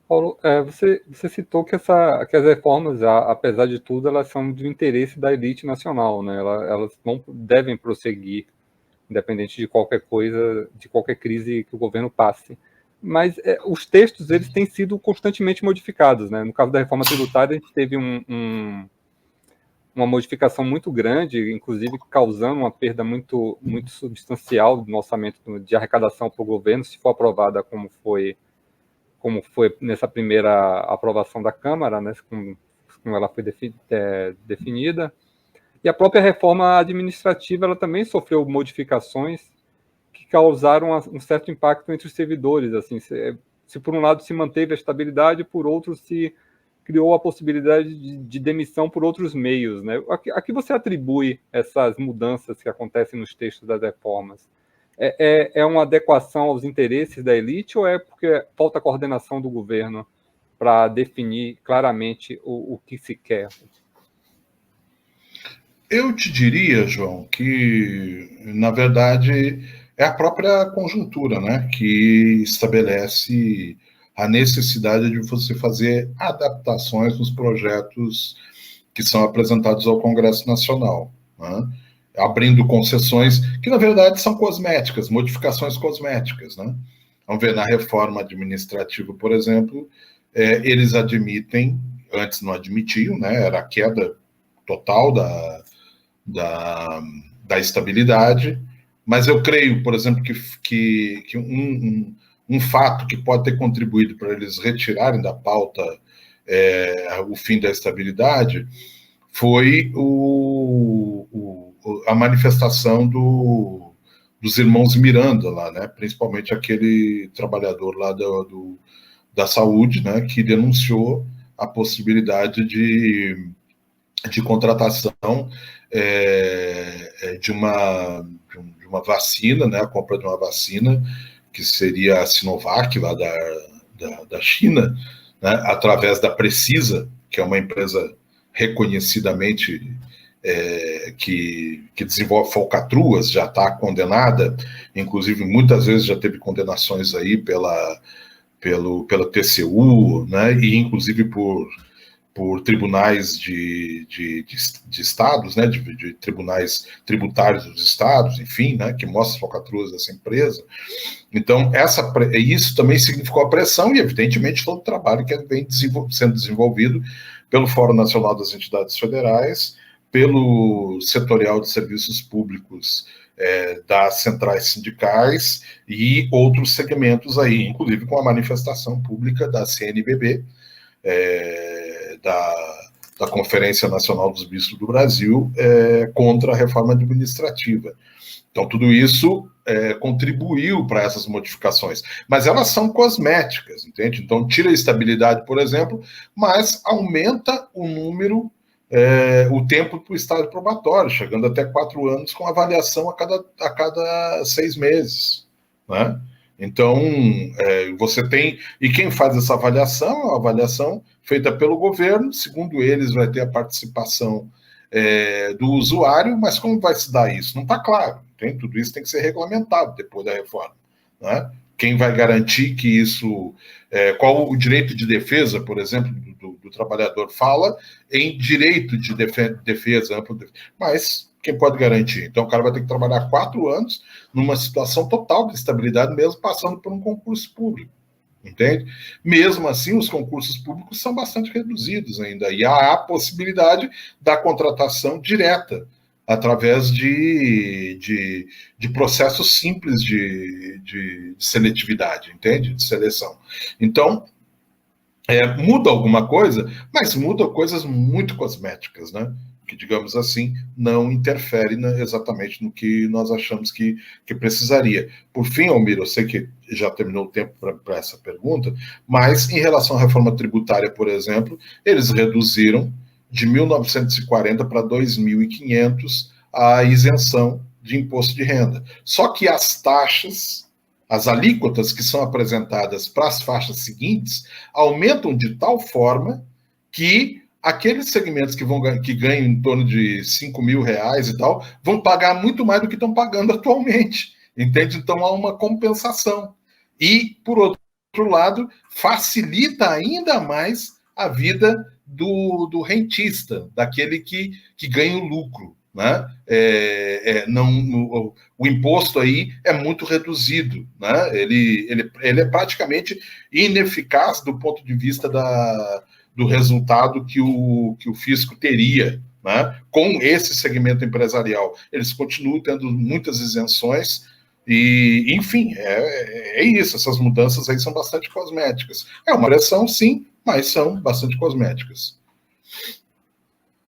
Paulo, você citou que as reformas, apesar de tudo, elas são do interesse da elite nacional, né? Elas não devem prosseguir, independente de qualquer coisa, de qualquer crise que o governo passe. Mas os textos, eles têm sido constantemente modificados, né? No caso da reforma tributária, a gente teve uma modificação muito grande, inclusive causando uma perda muito substancial no orçamento de arrecadação para o governo, se for aprovada como foi nessa primeira aprovação da Câmara, né, como ela foi definida. E a própria reforma administrativa ela também sofreu modificações que causaram um certo impacto entre os servidores. Assim, se por um lado se manteve a estabilidade, por outro se criou a possibilidade de demissão por outros meios. Né? A que você atribui essas mudanças que acontecem nos textos das reformas? É uma adequação aos interesses da elite ou é porque falta coordenação do governo para definir claramente o que se quer? Eu te diria, João, que, na verdade, é a própria conjuntura, né, que estabelece a necessidade de você fazer adaptações nos projetos que são apresentados ao Congresso Nacional, né, abrindo concessões que, na verdade, são cosméticas, modificações cosméticas, né. Vamos ver, na reforma administrativa, por exemplo, eles admitem, antes não admitiam, né, era a queda total da estabilidade, mas eu creio, por exemplo, que um fato que pode ter contribuído para eles retirarem da pauta o fim da estabilidade foi a manifestação dos irmãos Miranda lá, né? Principalmente aquele trabalhador lá da saúde, né? Que denunciou a possibilidade de contratação de uma vacina, né, a compra de uma vacina, que seria a Sinovac, lá da China, né, através da Precisa, que é uma empresa reconhecidamente que desenvolve falcatruas, já está condenada, inclusive muitas vezes já teve condenações aí pela TCU, né, e inclusive por tribunais de estados, né, de tribunais tributários dos estados, enfim, né, que mostra as falcatruas dessa empresa. Então, isso também significou a pressão e, evidentemente, todo o trabalho que vem sendo desenvolvido pelo Fórum Nacional das Entidades Federais, pelo Setorial de Serviços Públicos das centrais sindicais e outros segmentos aí, inclusive com a manifestação pública da CNBB, da Conferência Nacional dos Bispos do Brasil contra a reforma administrativa. Então, tudo isso contribuiu para essas modificações. Mas elas são cosméticas, entende? Então, tira a estabilidade, por exemplo, mas aumenta o número, o tempo para o estágio probatório, chegando até 4 anos, com avaliação a cada 6 meses, né? Então, você tem... E quem faz essa avaliação é uma avaliação feita pelo governo, segundo eles vai ter a participação do usuário, mas como vai se dar isso? Não está claro. Tudo isso tem que ser regulamentado depois da reforma, né? Quem vai garantir que isso... qual o direito de defesa, por exemplo, do trabalhador? Fala em direito de defesa, mas quem pode garantir? Então o cara vai ter que trabalhar 4 anos numa situação total de estabilidade, mesmo passando por um concurso público, entende? Mesmo assim, os concursos públicos são bastante reduzidos ainda, e há a possibilidade da contratação direta, através de processos simples de seletividade, entende? De seleção. Então, muda alguma coisa, mas muda coisas muito cosméticas, né? Que, digamos assim, não interfere exatamente no que nós achamos que precisaria. Por fim, Almir, eu sei que já terminou o tempo para essa pergunta, mas em relação à reforma tributária, por exemplo, eles reduziram de 1.940 para 2.500 a isenção de imposto de renda. Só que as taxas, as alíquotas que são apresentadas para as faixas seguintes aumentam de tal forma que aqueles segmentos que ganham em torno de R$5.000 e tal, vão pagar muito mais do que estão pagando atualmente, entende? Então há uma compensação. E, por outro outro lado, facilita ainda mais a vida do rentista, daquele que ganha o lucro. Né? O imposto aí é muito reduzido, né? Ele é praticamente ineficaz do ponto de vista do resultado que o fisco teria, né? Com esse segmento empresarial. Eles continuam tendo muitas isenções e, enfim, é isso. Essas mudanças aí são bastante cosméticas. É uma pressão, sim, mas são bastante cosméticas.